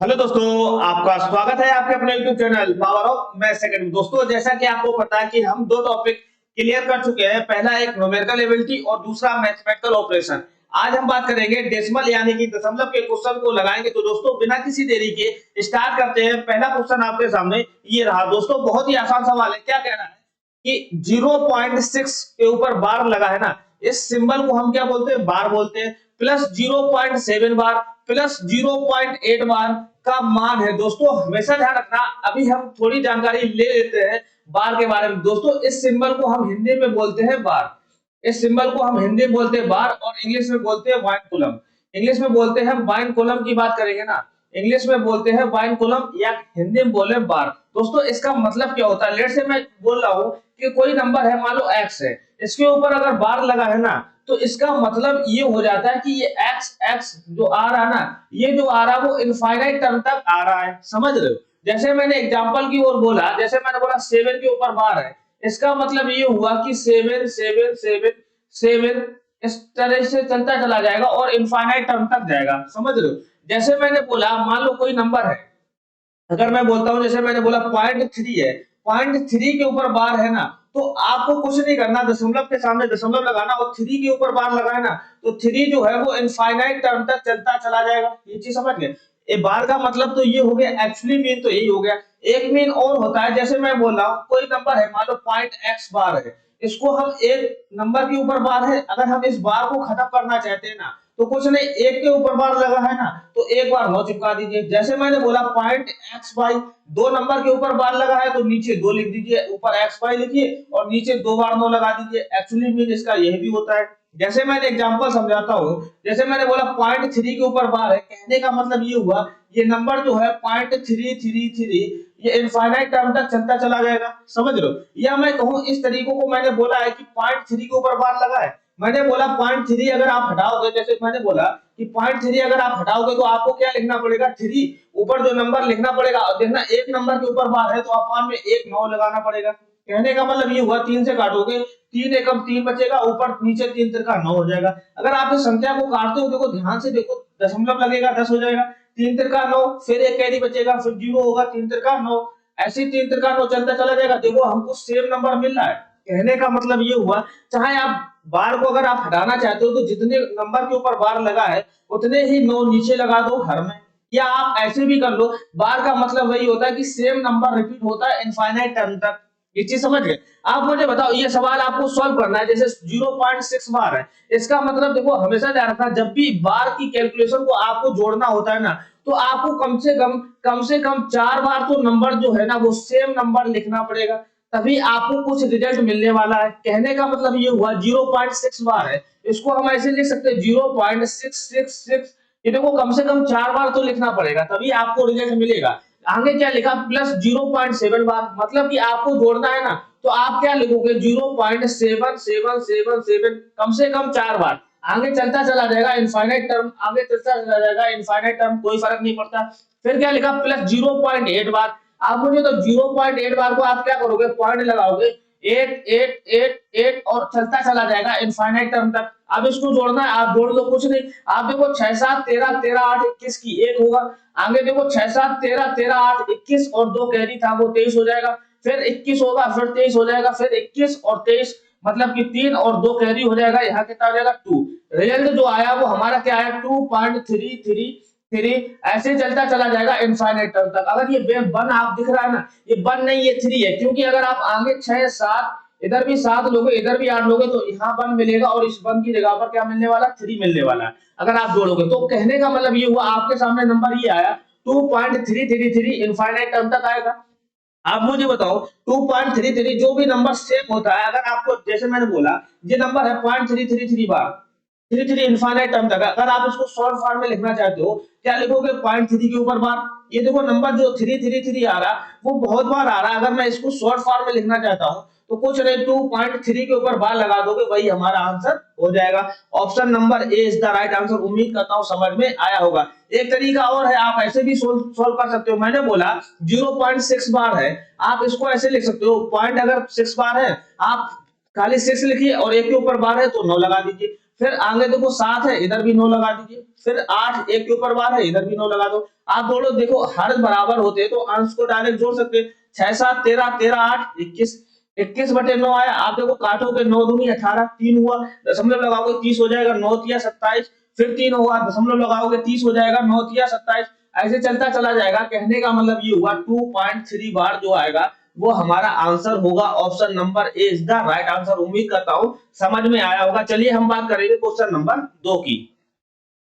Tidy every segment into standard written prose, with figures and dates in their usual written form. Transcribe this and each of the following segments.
Hello दोस्तों, आपका स्वागत है आपके अपने YouTube channel power of maths academy. दोस्तों, जैसा कि आपको पता है कि हम दो टॉपिक क्लियर कर चुके हैं। पहला एक न्यूमेरिकल एबिलिटी और दूसरा मैथमेटिकल ऑपरेशन। आज हम बात करेंगे डेसिमल यानी कि दशमलव के क्वेश्चन को लगाएंगे। तो दोस्तों, बिना किसी देरी के स्टार्ट करते हैं। पहला क्वेश्चन आपके सामने ये रहा। दोस्तों, बहुत ही आसान सवाल है। क्या कहना है कि 0.6 के ऊपर बार लगा है ना, इस सिंबल को हम क्या बोलते हैं? बार बोलते हैं। प्लस 0.7 बार प्लस 0.8 बार का मान है। दोस्तों, हमेशा ध्यान रखना, अभी हम थोड़ी जानकारी ले लेते हैं बार के बारे में। दोस्तों, इस सिंबल को हम हिंदी में बोलते हैं बार। इस सिंबल को हम हिंदी में बोलते हैं बार और इंग्लिश में बोलते हैं वाइन कॉलम। इंग्लिश में बोलते हैं वाइन कॉलम की बात करेंगे ना, इंग्लिश में बोलते हैं वाइन कॉलम या हिंदी में बोले बार। दोस्तों, इसका मतलब क्या होता है? लेट से मैं बोल रहा हूँ कि कोई नंबर है, मान लो x है, इसके ऊपर अगर बार लगा है ना, तो इसका मतलब ये हो जाता है कि ये x जो आ रहा है ना, ये जो आ रहा है वो इनफाइनाइट टर्म तक आ रहा है। समझ रहे हो? जैसे मैंने एग्जांपल की ओर बोला, जैसे मैंने बोला 7 के ऊपर बार है, इसका मतलब ये हुआ कि 7 7 7 7 इस तरह से चलता चला जाएगा और इनफाइनाइट टर्म तक जाएगा। समझ रहे हो? जैसे मैंने बोला, मान लो कोई नंबर है, अगर मैं बोलता हूं, जैसे मैंने बोला 0.3 है, 0.3 के ऊपर बार है ना, तो आपको कुछ नहीं करना, दशमलव के सामने दशमलव लगाना और 3 के ऊपर बार लगा है ना, तो 3 जो है वो इनफाइनाइट टर्म तक चलता चला जाएगा। ये चीज समझ गए? ये बार का मतलब तो ये हो गया, एक्चुअली मीन तो यही हो गया। एक मीन और होता है, जैसे मैं बोल रहा हूँ कोई नंबर है, मान लो पॉइंट x बार है, इसको हम एक नंबर के ऊपर बार है, अगर हम इस बार को खत्म करना चाहते हैं ना, तो कुछ नहीं, एक के ऊपर बार लगा है ना, तो एक बार 9 चिपका दीजिए। जैसे मैंने बोला पॉइंट एक्स बाई, दो नंबर के ऊपर बार लगा है तो नीचे 2 लिख दीजिए, ऊपर एक्स बाई लिखिए और नीचे 2 बार 9 लगा दीजिए। एक्चुअली मीन इसका यही भी होता है। जैसे मैंने एग्जांपल समझाता हूँ, जैसे मैंने बोला 0.3 के ऊपर बार है, कहने का मतलब ये हुआ, ये नंबर जो है 0.333 ये इनफाइनाइट टर्म तक चलता चला जाएगा। समझ रहे हो? या मैं कहूँ, इस तरीकों को मैंने बोला है कि 0.3 के ऊपर बार लगा है, मैंने बोला 0.3 अगर आप हटाओगे, जैसे मैंने बोला कि 0.3 अगर आप हटाओगे तो आपको क्या लिखना पड़ेगा? 3 ऊपर जो नंबर लिखना पड़ेगा। और देखना, एक नंबर के ऊपर बार है तो अपान में एक 9 लगाना पड़ेगा। कहने का मतलब ये हुआ, 3 से काटोगे, 3 एकम 3 बचेगा, ऊपर नीचे 3 तिरका 9 हो जाएगा। अगर आप इस संख्या को काटते हो, देखो ध्यान से देखो, दशमलव लगेगा 10 हो जाएगा, 3 तिरका 9, फिर एक कैरी बचेगा, फिर 0 होगा, 3 तिरका 9, ऐसे 3 तिरका 9 चलता चला जाएगा। देखो हमको सेम नंबर मिल रहा है। कहने का मतलब ये हुआ, चाहे आप बार को अगर आप हटाना चाहते हो तो जितने नंबर के ऊपर बार लगा है उतने ही 9 नीचे लगा दो हर में, या आप ऐसे भी कर लो। बार का मतलब वही होता है कि सेम नंबर रिपीट होता है इनफाइनाइट टर्म तक। ये चीज समझ गए? आप मुझे बताओ, ये सवाल आपको सॉल्व करना है। जैसे 0.6 बार है, इसका मतलब देखो, हमेशा ध्यान रखना, जब भी बार की कैलकुलेशन को आपको जोड़ना होता है ना, तो आपको कम से कम 4 बार तो नंबर जो है ना वो सेम नंबर लिखना पड़ेगा, तभी आपको कुछ रिजल्ट मिलने वाला है। कहने का मतलब ये हुआ, 0.6 बार है, इसको हम ऐसे लिख सकते हैं 0.666। ये देखो, कम से कम 4 बार तो लिखना पड़ेगा तभी आपको रिजल्ट मिलेगा। आगे क्या लिखा? प्लस 0.7 बार, मतलब कि आपको जोड़ना है ना, तो आप क्या लिखोगे? 0.7777, कम से कम 4 बार। आगे चलता चला जाएगा इनफाइनाइट टर्म, आगे चलता चला जाएगा इनफाइनाइट टर्म, कोई फर्क नहीं पड़ता। फिर क्या लिखा? प्लस 0.8 बार। आप मुझे तो 0.8 बार को आप क्या करोगे? पॉइंट लगाओगे, 8 8 8 8 और चलता चला जाएगा इनफाइनाइट टर्म तक। अब इसको जोड़ना है, आप जोड़ लो, कुछ नहीं। आप देखो 6 7 13 13 8 21 की 1 होगा। आगे देखो 6 7 13 13 8 21 और 2 कैरी था वो 23 हो जाएगा। फिर 21 होगा, फिर 23 हो जाएगा, फिर 21 और 23, मतलब कि 3 और 2 कैरी हो जाएगा। यहाँ कितना हो जाएगा? 2। रिजल्ट जो आया वो हमारा क्या आया? 2.333। ऐसे चलता चला जाएगा इनफाइनाइट टर्म तक। अगर ये 1 आप दिख रहा है ना, ये 1 नहीं, ये 3 है, क्योंकि अगर आप आगे 6 7 इधर भी 7 लोगे, इधर भी 8 लोगे, तो यहाँ 1 मिलेगा और इस 1 की जगह पर क्या मिलने वाला? 3 मिलने वाला है, अगर आप जोड़ोगे तो। कहने का मतलब ये हुआ, आपके सामने नंबर ये आया 2.333 इनफाइनाइट टर्म तक आएगा। आप मुझे बताओ, 2.33 जो भी नंबर सेम होता है, अगर आपको, जैसे मैंने बोला, ये नंबर है 0.333 बार, 3 इनफाइनाइट टर्म तक। अगर आप इसको शॉर्ट फॉर्म में लिखना चाहते हो, क्या लिखोगे? 0.3 के ऊपर बार। ये देखो, नंबर जो 333 आ रहा वो बहुत बार आ रहा है। अगर मैं इसको शॉर्ट फॉर्म में लिखना चाहता हूँ तो कुछ नहीं, 2.3 के ऊपर बार लगा दोगे, वही हमारा आंसर हो जाएगा। Option number A is the right answer. उम्मीद करता हूँ समझ में आया होगा। एक तरीका और है, आप ऐसे भी सोल्व कर सकते हो। मैंने बोला 0.6 बार है, आप इसको ऐसे लिख सकते हो, पॉइंट अगर 6 बार है, आप खाली 6 लिखिए और 1 के ऊपर बार है तो 9 लगा दीजिए। फिर आगे देखो 7 है, इधर भी 9 लगा दीजिए। फिर 8 1 के ऊपर बार है, इधर भी 9 लगा दो। आप दोनों देखो हर बराबर होते हैं तो अंश को डायरेक्ट जोड़ सकते हैं। 6 7 13 13 8 21, 21/9 आया। आप देखो काटोगे 9 दूनी 18, 3 हुआ, दशमलव लगाओगे 30 हो जाएगा, 9 तिया 27, फिर 3 हुआ, दशमलव लगाओगे 30 हो जाएगा, 9 तिया 27, ऐसे चलता चला जाएगा। कहने का मतलब ये हुआ 2.3 बार जो आएगा वो हमारा आंसर होगा। Option number A is the right answer. उम्मीद करता हूं समझ में आया होगा। चलिए हम बात करेंगे क्वेश्चन नंबर 2 की।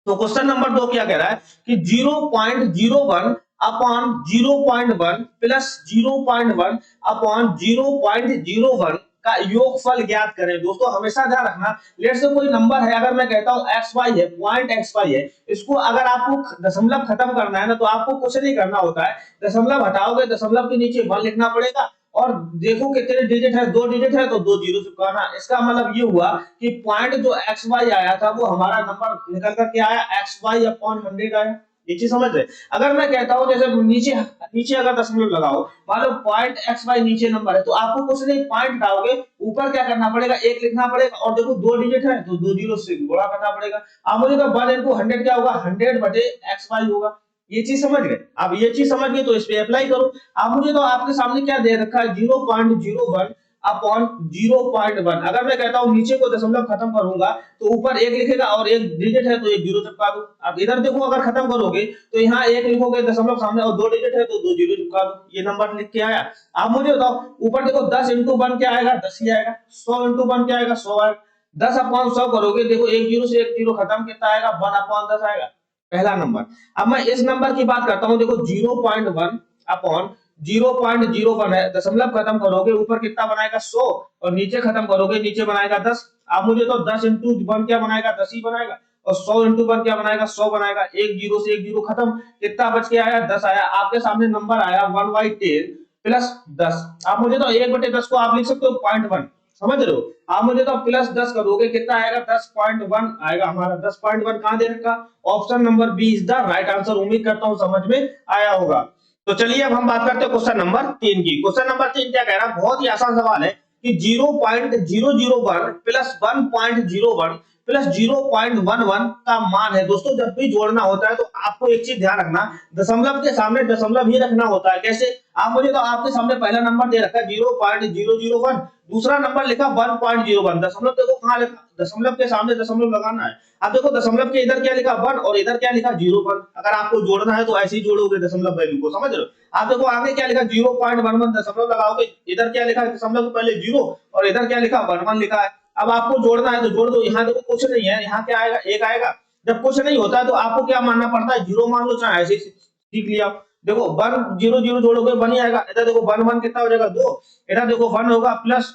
तो क्वेश्चन नंबर 2 क्या कह रहा है कि 0.01 अपॉन 0.1 प्लस 0.1 अपॉन 0.01 का योगफल ज्ञात करें। दोस्तों हमेशा ध्यान रखना, लेट से कोई नंबर है, अगर मैं कहता हूं एक्स वाई है, पॉइंट एक्स वाई है, इसको अगर आपको दशमलव खत्म करना है ना तो आपको कुछ नहीं करना होता है, दशमलव हटाओगे, दशमलव के नीचे 1 लिखना पड़ेगा और देखो कितने डिजिट है, 2 डिजिट है तो 2 जीरो चिपकाना। इसका मतलब ये हुआ कि पॉइंट जो एक्स वाई आया था वो हमारा नंबर निकल कर के आया एक्स वाई अपॉन 100 आया। ये चीज समझ रहे। अगर मैं कहता हूं जैसे नीचे नीचे अगर दशमलव लगाओ, मान लो पॉइंट एक्स वाई नीचे नंबर है तो आपको कुछ नहीं, पॉइंट हटाओगे, ऊपर क्या करना पड़ेगा, 1 लिखना पड़ेगा और देखो 2 डिजिट है तो 2 जीरो से गुणा करना पड़ेगा। अब मुझे तो 1 into 100 क्या होगा, 100/xy होगा। ये चीज समझ गए। अब ये चीज समझ गए तो इस पे अप्लाई करो। अब मुझे तो आपके सामने क्या दे रखा है 0.01 अपॉन 0.1। अगर मैं कहता हूं नीचे को दशमलव खत्म करूंगा तो ऊपर 1 लिखेगा और 1 डिजिट है तो 1 जीरो चिपका दो। अब इधर देखो अगर खत्म करोगे तो यहाँ 1 लिखोगे दशमलव सामने और 2 डिजिट है तो 2 जीरो चिपका दो। ये नंबर लिख के आया। अब मुझे बताओ ऊपर देखो 10 into 1 क्या आएगा, 10 ही आएगा। 100 into 1 क्या आएगा, 100 आएगा। 10 अपॉन 100 करोगे, देखो 1 जीरो से 1 जीरो खत्म, कितना आएगा, 1 अपॉन 10 आएगा, पहला नंबर। अब मैं इस नंबर की बात करता हूं, देखो 0.1 अपॉन 0.01 है, दशमलव खत्म करोगे ऊपर कितना बनाएगा 100 और नीचे खत्म करोगे नीचे बनाएगा 10। अब मुझे तो 10 into 1 क्या बनाएगा, 10 ही बनाएगा और 100 into 1 क्या बनाएगा, 100 बनाएगा। एक जीरो से एक जीरो खत्म, कितना बच के आया, 10 आया। आपके सामने नंबर आया 1/10 प्लस 10। अब मुझे तो 1/10 को आप लिख सकते हो 0.1, समझ रहे हो। आप मुझे तो प्लस 10 करोगे कितना आएगा, 10.1 आएगा हमारा। 10.1 कहां दे रखा, option number B is the right answer. उम्मीद करता हूं समझ में आया होगा। तो चलिए अब हम बात करते हैं क्वेश्चन नंबर 3 की। क्वेश्चन नंबर 3 क्या कह रहा है, बहुत ही आसान सवाल है कि 0.001 प्लस 1.01 प्लस 0.11 का मान है। दोस्तों जब भी जोड़ना होता है तो आपको एक चीज ध्यान रखना, दशमलव के सामने दशमलव ही रखना होता है। कैसे, आप मुझे तो आपके सामने पहला नंबर दे रखा है 0.001, दूसरा नंबर लिखा 1.01, दशमलव देखो कहां लिखा, दशमलव के सामने दशमलव लगाना है। अब देखो दशमलव के इधर क्या लिखा 1 और इधर क्या लिखा 0.1। अगर आपको जोड़ना है तो ऐसे ही जोड़ोगे दशमलव वैल्यू को, समझ रहे हो। आप देखो आगे क्या लिखा 0.11, दशमलव लगाओगे, इधर क्या लिखा है दशमलव के पहले 0 और इधर क्या लिखा 11 लिखा है। अब आपको जोड़ना है तो जोड़ दो। यहाँ देखो कुछ नहीं है, यहाँ क्या आएगा 1 आएगा। जब कुछ नहीं होता है तो आपको क्या मानना पड़ता है, 0 मान लो, चाहे ऐसे सीख लिया। देखो 1 0 0 जोड़ोगे 1 ही आएगा। इधर देखो 1 1 कितना हो जाएगा 2, इधर देखो 1 होगा प्लस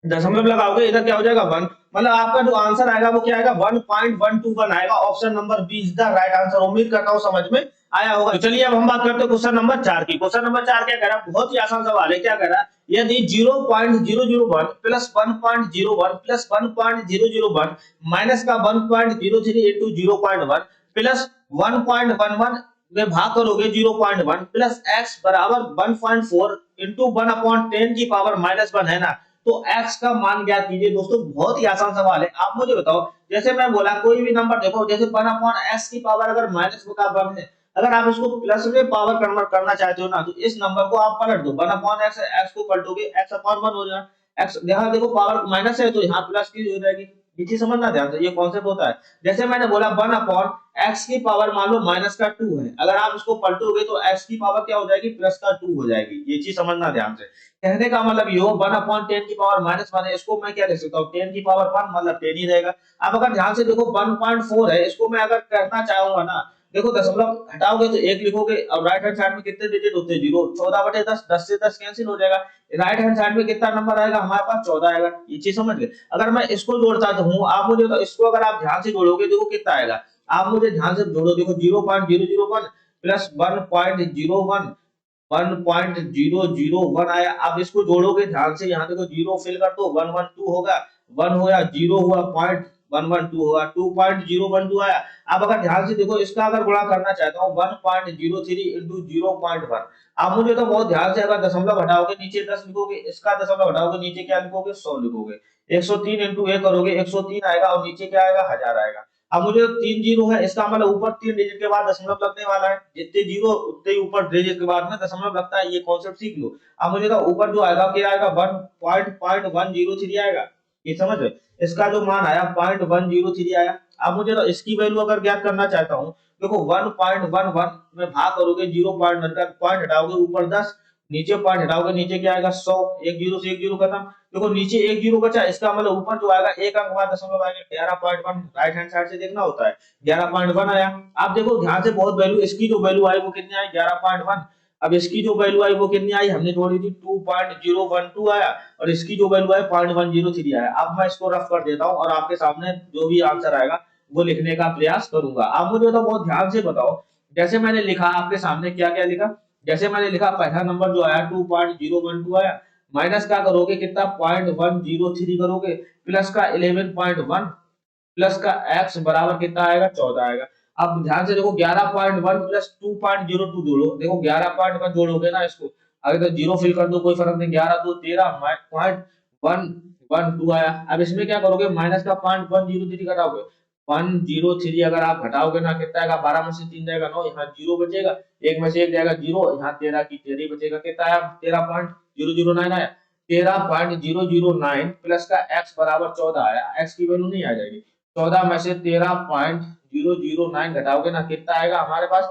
दशमलव लगाओगे, इधर क्या हो जाएगा 1, मतलब आपका जो आंसर आएगा वो क्या आएगा 1.121 आएगा। Option number B is the right answer. उम्मीद करता हूं समझ में आया होगा। तो चलिए अब हम बात करते हैं क्वेश्चन नंबर 4 की। क्वेश्चन नंबर 4 क्या कह रहा है, बहुत ही आसान सवाल है। क्या कह रहा है, यदि 0.001 प्लस 1.01 प्लस 1.001 माइनस का 1.03 into 0.1 प्लस 1.11 में भाग करोगे 0.1 प्लस x बराबर 1.4 into 1/10 की पावर -1 है ना, तो x का मान ज्ञात कीजिए। दोस्तों बहुत ही आसान सवाल है। आप मुझे बताओ, जैसे मैं बोला कोई भी नंबर देखो, जैसे 1/x की पावर अगर -1 है, अगर आप इसको प्लस में पावर कन्वर्ट करना चाहते हो ना तो इस नंबर को आप पलट दो, 1/x x को पलटोगे x/1 हो जाएगा। x यहाँ देखो पावर माइनस है तो यहाँ प्लस की हो जाएगी। ये चीज समझना ध्यान से, ये कॉन्सेप्ट होता है। जैसे मैंने बोला 1/x की पावर मान लो -2 है, अगर आप इसको पलटोगे तो x की पावर क्या हो जाएगी, +2 हो जाएगी। ये चीज समझना ध्यान से। कहने का मतलब ये हो 1/10 की पावर -1 है, इसको मैं क्या लिख सकता हूँ 10 की पावर 1 मतलब 10 ही रहेगा। अब अगर ध्यान से देखो 1.4 है, इसको मैं अगर करना चाहूंगा ना, देखो दशमलव हटाओगे तो 1 लिखोगे और राइट हैंड साइड में कितने डिजिट होते हैं 0, 14/10, 10 से 10 कैंसिल हो जाएगा। राइट हैंड साइड में कितना नंबर आएगा हमारे पास 14 आएगा। ये चीज समझ गए। अगर मैं इसको जोड़ता तो हूँ, आप मुझे तो इसको अगर आप ध्यान से जोड़ोगे देखो कितना आएगा, आप मुझे ध्यान से जोड़ो, देखो 0.001 प्लस 1.01 1.001 आया। अब इसको जोड़ोगे ध्यान से, यहाँ देखो 0 फिल कर दो, 112 होगा, 1 होया, 0 हुआ, 0.112 होगा, 2.012 आया। अब अगर ध्यान से देखो, इसका अगर गुणा करना चाहता हूँ 1.03 into 0.1। अब मुझे तो बहुत ध्यान से, अगर दशमलव हटाओगे नीचे 10 लिखोगे, इसका दशमलव हटाओगे नीचे क्या लिखोगे 100 लिखोगे, 103 into 1 करोगे 103 आएगा और नीचे क्या आएगा 1000 आएगा। अब मुझे 3 जीरो है, इसका मतलब ऊपर 3 डिजिट के बाद दशमलव लगने वाला है, जितने जीरो उतने ही ऊपर डिजिट के बाद में दशमलव लगता है, ये कॉन्सेप्ट सीख लो। अब मुझे तो ऊपर जो आएगा क्या आएगा, 1.103 आएगा, ये समझ रहे, इसका जो मान आया 0.103 आया। अब मुझे तो इसकी वैल्यू अगर ज्ञात करना चाहता हूँ, देखो 1.11 में भाग करोगे 0.1 का पॉइंट हटाओगे ऊपर 10, नीचे पॉइंट हटाओगे नीचे क्या आएगा 100, एक जीरो से एक जीरो खत्म। देखो नीचे एक जीरो बचा, इसका मतलब ऊपर जो आएगा एक अंक बाद दशमलव आएगा 11.1, राइट हैंड साइड से देखना होता है 11.1 आया। आप देखो ध्यान से बहुत वैल्यू, इसकी जो वैल्यू आई वो कितनी आई 11.1। अब इसकी जो वैल्यू आई वो कितनी आई, हमने जोड़ी थी 2.012 आया, और इसकी जो वैल्यू आई 0.103 आया। अब मैं इसको रफ कर देता हूँ और आपके सामने जो भी आंसर आएगा वो लिखने का प्रयास करूंगा। आप मुझे तो बहुत ध्यान से बताओ, जैसे मैंने लिखा आपके सामने क्या क्या लिखा, जैसे मैंने लिखा पहला नंबर जो आया 2.012 आया, माइनस का करोगे कितना 0.103 करोगे, प्लस का 11.1, प्लस का x बराबर कितना आएगा 14 आएगा। अब ध्यान से देखो 11.1 प्लस 2.02 जोड़ो, देखो 11.1 जोड़ोगे ना इसको, अगर तो जीरो फिल कर दो कोई फर्क नहीं, 11 2 13 0.112 आया। अब इसमें क्या करोगे, माइनस का 0.103 घटाओगे, 103 अगर आप घटाओगे ना कितना आएगा, 12 में से 3 जाएगा 9, यहाँ जीरो बचेगा, एक में से एक जाएगा जीरो, यहाँ 13 की 13 बचेगा, कितना आया 13.009 आया, 13.009 प्लस का x बराबर 14 आया, x की वैल्यू नहीं आ जाएगी, 14 में से 13.009 घटाओगे ना कितना आएगा हमारे पास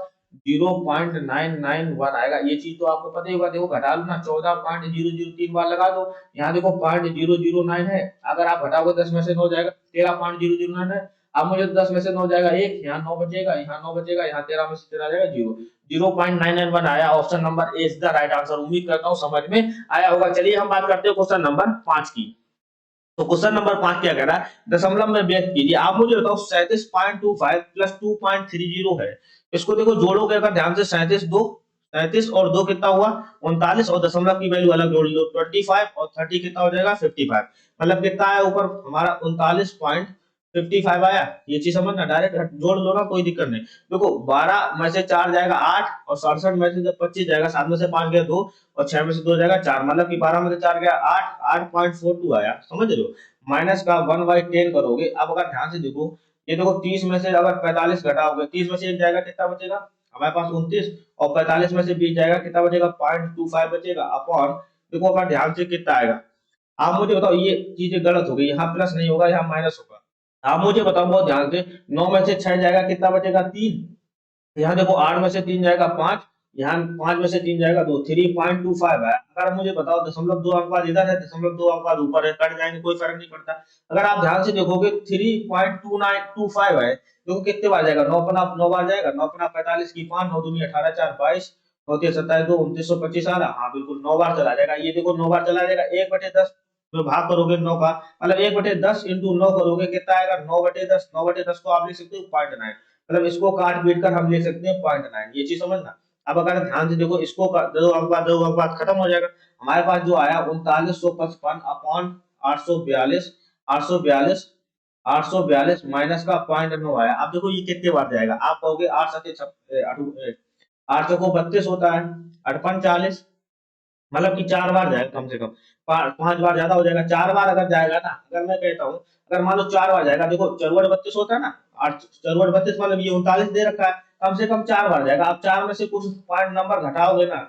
0.991 आएगा। ये चीज तो आपको पता ही होगा, देखो घटा लो ना, 14.003 बार लगा दो, यहाँ देखो 0.009 है, अगर आप घटाओगे 10 में से 9 जाएगा, 13.009 है। अब मुझे 10 में से 9 जाएगा 1, यहाँ 9 बचेगा, यहाँ 9 बचेगा, यहाँ 13 में से 13 जाएगा 0, 0.991 आया। Option number A is the right answer. उम्मीद करता हूँ समझ में आया होगा। चलिए हम बात करते हैं क्वेश्चन नंबर 5 की। तो क्वेश्चन नंबर 5 क्या कह रहा है, दशमलव में व्यक्त कीजिए। आप मुझे बताओ 37.25 प्लस 2.30 है, इसको देखो जोड़ोगे अगर ध्यान से, 37 और 2 कितना हुआ 39, और दशमलव की वैल्यू अलग जोड़ लो 25, और 30 कितना हो जाएगा 55, मतलब कितना आया ऊपर हमारा 39.55 आया। ये चीज समझना, डायरेक्ट जोड़ लो ना, कोई दिक्कत नहीं। देखो 12 में से 4 जाएगा 8, और 67 में से जब 25 जाएगा, 7 में से 5 गया 2, और 6 में से 2 जाएगा 4, मतलब कि 12 में से 4 गया 8, 8.42 आया, समझ रहे हो। माइनस का 1/10 करोगे। अब अगर ध्यान से देखो, ये देखो 30 में से अगर 45 घटाओगे, 30 में से 1 जाएगा कितना बचेगा हमारे पास 29, और 45 में से 20 जाएगा कितना बचेगा 0.25 बचेगा, अपॉन देखो अगर ध्यान से कितना आएगा। आप मुझे बताओ, ये चीजें गलत हो गई, यहाँ प्लस नहीं होगा, यहाँ माइनस होगा। आप मुझे बताओ बहुत ध्यान से, 9 में से 6 जाएगा कितना बचेगा 3, यहाँ देखो 8 में से 3 जाएगा 5, यहाँ 5 में से 3 जाएगा 2, 3.25 है। अगर मुझे बताओ दशमलव 2 अंक बाद इधर है, दशमलव 2 अंक बाद ऊपर है, कट जाएंगे कोई फर्क नहीं पड़ता। अगर आप ध्यान से देखोगे 3.2925 है, देखो कितने बार जाएगा 9 बार जाएगा, 9 45 की 5, 9 दूनी 18 4 22, 9 3 27 2 2925 आ रहा, हाँ बिल्कुल 9 बार चला जाएगा। ये देखो 9 बार चला जाएगा, 1/10 में भाग करोगे 9 का, मतलब 1/10 इंटू 9 करोगे कितना आएगा 9/10, 9/10 को आप लिख सकते हो 0.9, मतलब इसको काट पीट कर हम ले सकते हैं 0.9, ये चीज समझना। अब अगर ध्यान से देखो, इसको 2 अंक बाद खत्म हो जाएगा, हमारे पास जो आया 3955 अपॉन 842, 842 842 माइनस का 0.9 आया। अब देखो ये कितने बार जाएगा, आप कहोगे 8 7 8 को 32 होता है, 8 40, मतलब कि 4 बार जाएगा कम से कम, 5 बार ज्यादा हो जाएगा, 4 बार अगर जाएगा ना, अगर मैं कहता हूँ अगर मान लो 4 बार जाएगा, देखो चरवट 32 होता है ना, 8 चरवट 32 मतलब ये 39 दे रखा है, कम से कम 4 बार जाएगा। आप 4 में से कुछ पॉइंट नंबर घटाओगे ना,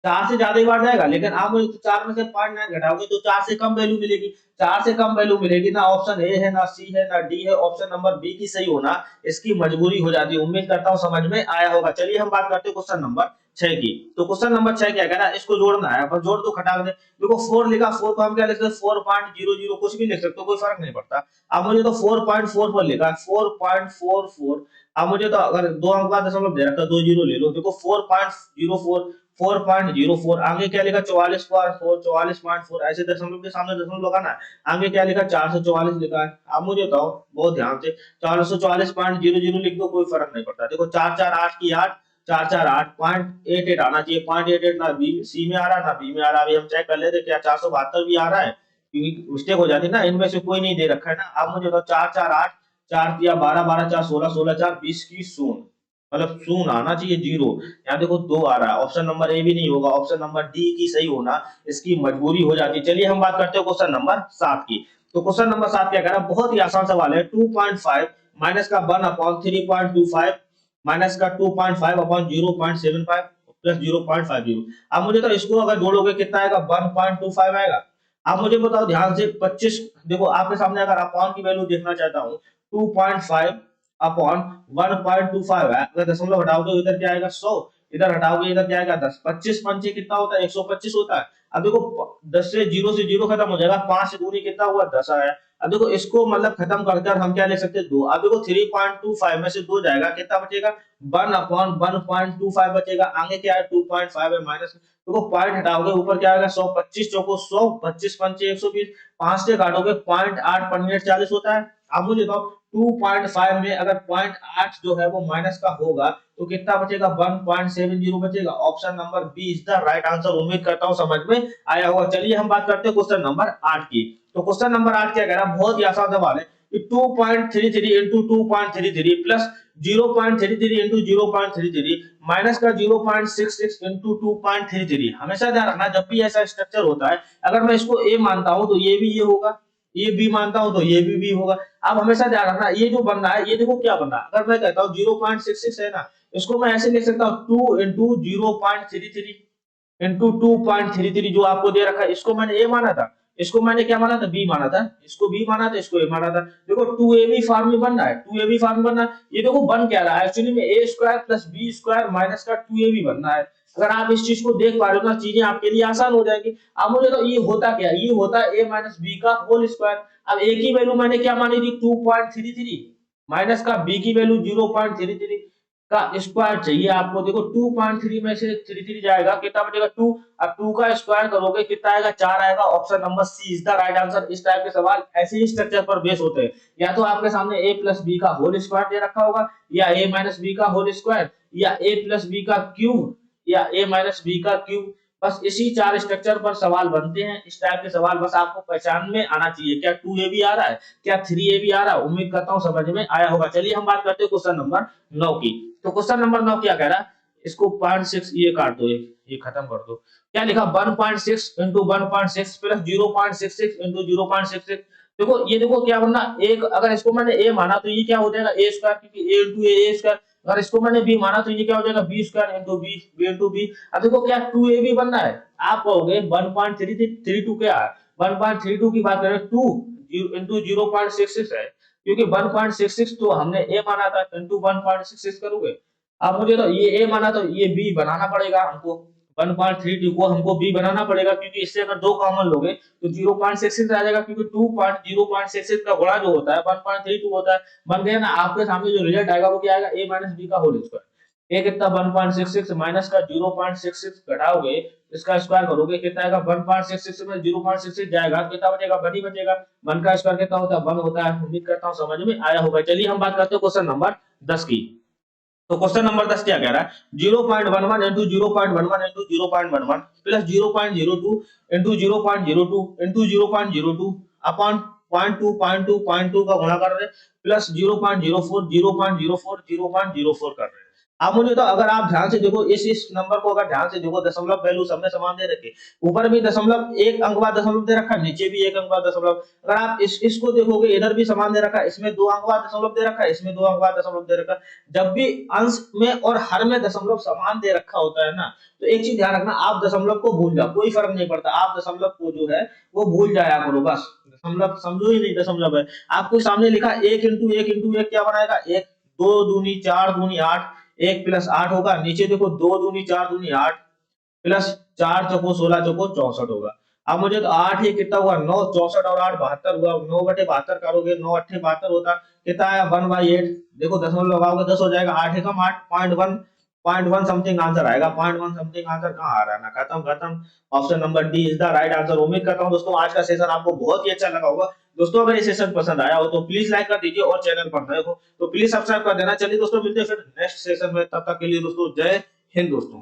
4 से ज्यादा ही बार जाएगा, लेकिन आप मुझे 4 में से 0.9 घटाओगे तो 4 से कम वैल्यू मिलेगी, 4 से कम वैल्यू मिलेगी ना। ऑप्शन ए है ना सी है ना डी है, ऑप्शन नंबर बी की सही होना इसकी मजबूरी हो जाती है। उम्मीद करता हूँ समझ में आया होगा। चलिए हम बात करते हैं क्वेश्चन नंबर 6 की। तो क्वेश्चन नंबर 6 क्या कह रहा है, इसको जोड़ना है, पर जोड़ दो खटा दे। देखो 4 लिखा, 4 को हम क्या लिख सकते हैं 4.00, कुछ भी लिख सकते हो, कोई फर्क नहीं पड़ता। अब मुझे तो 4.4 पर लिखा है 4.44, अब मुझे तो अगर 2 अंक बाद दशमलव दे रखा है 2 जीरो ले लो, देखो 4.04, 4.04, आगे क्या लिखा 44.4, ऐसे दशमलव के सामने दशमलव लगाना है। आगे क्या लिखा 444 लिखा है। अब मुझे बताओ बहुत ध्यान से, 444.00 लिख दो, कोई फर्क नहीं पड़ता। देखो 4 4 8 की 8, 4 4 8, 0.88 आना चाहिए, 0.88 ना बी सी में आ रहा ना बी में आ रहा। अभी हम चेक कर लेते क्या 472 भी आ रहा है, क्योंकि मिस्टेक हो जाती है ना, इनमें से कोई नहीं दे रखा है ना। अब मुझे बताओ 4 4 8, 4 दिया 12 12 4 16 16 4 20 की 0, मतलब 0 आना चाहिए 0। यहाँ देखो 2 आ रहा है, ऑप्शन नंबर ए भी नहीं होगा, ऑप्शन नंबर डी की सही होना इसकी मजबूरी हो जाती है। चलिए हम बात करते हैं क्वेश्चन नंबर 7 की। तो क्वेश्चन नंबर 7 क्या कह रहा है, बहुत ही आसान सवाल है। 2.5 माइनस का 1/3.25 माइनस का 2.5/0.75 प्लस 0.50। अब मुझे तो इसको अगर जोड़ोगे कितना आएगा 1.25 आएगा। आप मुझे बताओ ध्यान से 25, देखो आपके सामने अगर अपॉन की वैल्यू देखना चाहता हूँ 2.5 अपॉन 1.25 है, अगर दशमलव हटाओगे इधर क्या आएगा 100, इधर हटाओगे इधर क्या आएगा 10, 25 पंचे कितना होता है 125 होता है। अब देखो 10 से 0 खत्म हो जाएगा, 5 से दूनी कितना हुआ 10 आया। अब देखो इसको मतलब खत्म कर हम क्या लिख सकते हैं 2। अब देखो 3.25 में से 2 जाएगा कितना बचेगा 1/1.25 बचेगा, आगे क्या है 2.5 है माइनस, देखो पॉइंट हटाओगे ऊपर क्या आएगा 100, 25 चौको 100, 25 पंचे 120, 5 से काटोगे 0.8 पर मिनट 40 होता है। अब मुझे बताओ 2.5 में अगर 0.8 जो है वो माइनस का होगा तो कितना बचेगा 1.70 बचेगा। Option number B is the right answer. उम्मीद करता हूं समझ में आया होगा। चलिए हम बात करते हैं क्वेश्चन नंबर 8 की। तो क्वेश्चन नंबर 8 क्या कह रहा है, बहुत ही आसान सवाल है कि 2.33 into 2.33 प्लस 0.33 into 0.33 माइनस का 0.66 into 2.33। हमेशा ध्यान रखना जब भी ऐसा स्ट्रक्चर होता है, अगर मैं इसको ए मानता हूं तो ये भी ये होगा, ये बी मानता हूं तो ये भी होगा। अब हमेशा ध्यान रखना ये जो बन रहा है ये देखो क्या बन रहा है, अगर मैं कहता हूं 0.66 है ना, इसको मैं ऐसे लिख सकता हूं 2 into 0.33 into 2.33 जो आपको दे रखा है, इसको मैंने ए माना था, इसको मैंने क्या माना था बी माना था, इसको बी माना था, इसको ए माना था। देखो 2ab फॉर्म में बन रहा है, 2ab फॉर्म में बन रहा है। ये देखो बन क्या रहा है एक्चुअली में a square plus b square minus का 2ab बन रहा है। अगर आप इस चीज को देख पा रहे हो ना चीजें आपके लिए आसान हो जाएगी। अब मुझे तो ये होता क्या, ये होता है a माइनस b का होल स्क्वायर। अब a की वैल्यू मैंने क्या मानी थी 2.33 माइनस का b की वैल्यू 0.33 का स्क्वायर चाहिए आपको। देखो 2.3 में से 33 जाएगा कितना बचेगा 2। अब 2 का स्क्वायर करोगे कितना आएगा 4 आएगा। Option number C is the right answer. इस टाइप के सवाल ऐसे ही स्ट्रक्चर पर बेस होते हैं, या तो आपके सामने a प्लस बी का होल स्क्वायर दे रखा होगा, या a माइनस बी का होल स्क्वायर, या a प्लस बी का क्यूब, या a माइनस बी का क्यूब। बस इसी 4 स्ट्रक्चर पर सवाल बनते हैं। इस टाइप के सवाल बस आपको पहचान में आना चाहिए, क्या 2ab आ रहा है, क्या 3ab आ रहा है। उम्मीद करता हूं समझ में आया होगा। चलिए हम बात करते हैं क्वेश्चन नंबर 9 की। तो क्वेश्चन नंबर 9 क्या कह रहा है, इसको 0.6 ये काट दो, ये खत्म कर दो। क्या लिखा 1.6 into 1.6 प्लस 0.66 into 0.66। देखो ये देखो क्या बनना, एक अगर इसको मैंने a माना तो ये क्या हो जाएगा a स्क्वायर, क्योंकि a into a स्क्वायर। अगर इसको मैंने b माना तो ये क्या हो जाएगा b square into b, b into b। अब देखो क्या 2ab बनना है, आप कहोगे 1.32 क्या है, 1.32 की बात करें 2 into 0.66 है, क्योंकि 1.66 तो हमने a माना था, into 1.66 करोगे। अब मुझे तो ये a माना तो ये b बनाना पड़ेगा हमको, 1.32 को हमको b बनाना पड़ेगा, क्योंकि इससे अगर 2 कॉमन लोगे तो 0.66 आ जाएगा, क्योंकि 0.66 का गुणा जो होता है 1.32 होता है। बन गया ना। आपके सामने जो रिजल्ट आएगा वो क्या आएगा a माइनस b का होल स्क्वायर। a कितना 1.66 माइनस का 0.66 घटाओगे, इसका स्क्वायर करोगे कितना आएगा 1.66 में 0.66 जाएगा कितना बचेगा 1 ही बचेगा। 1 का स्क्वायर कितना होता है 1 होता है। उम्मीद करता हूं समझ में आया होगा। चलिए हम बात करते हैं क्वेश्चन नंबर 10 की। तो क्वेश्चन नंबर 10 क्या कह रहा है 0.11 into 0.11 into 0.11 plus 0.02 into 0.02 into 0.02 upon 0.2 का गुणा कर रहे हैं प्लस 0.04 0.04 0.04 कर रहे हैं। अब मुझे तो अगर आप ध्यान से देखो इस नंबर को अगर ध्यान से देखो, दशमलव वैल्यू सबने समान दे रखे, ऊपर भी दशमलव एक अंक बाद दशमलव दे रखा है, नीचे भी एक अंक बाद दशमलव। अगर आप इसको देखोगे इधर भी समान दे रखा है, इसमें 2 अंक बाद दशमलव दे रखा है, इसमें 2 अंक बाद दशमलव दे रखा है। जब भी अंश में और हर में दशमलव समान दे रखा होता है ना, तो एक चीज ध्यान रखना, आप दशमलव को भूल जाओ, कोई फर्क नहीं पड़ता, आप दशमलव को जो है वो भूल जाया करो बस। दशमलव समझो ही नहीं दशमलव है। आपको सामने लिखा 1 into 1 into 1 क्या बनाएगा 1, 2 दूनी 4 दूनी 8, 1 प्लस 8 होगा। नीचे देखो 2 दूनी 4 दूनी 8 प्लस 4 चौको 16 चौको 64 होगा। अब मुझे तो 8 ये कितना हुआ 9, 64 और 8 72 हुआ। 9 बटे 72 करोगे 9 8 72 होता, कितना आया 1/8। देखो दशमलव लगाओगे 10 हो जाएगा, 8 एकम 8 0.1 समथिंग आंसर आएगा। 0.1 समथिंग आंसर कहाँ आ रहा है ना, खत्म। Option number D is the right answer. उम्मीद करता हूं दोस्तों आज का सेशन आपको बहुत ही अच्छा लगा होगा। दोस्तों अगर ये सेशन पसंद आया हो तो प्लीज लाइक कर दीजिए, और चैनल पर नए हो तो प्लीज सब्सक्राइब कर देना। चलिए दोस्तों मिलते हैं फिर नेक्स्ट सेशन में, तब तक के लिए दोस्तों जय हिंद दोस्तों।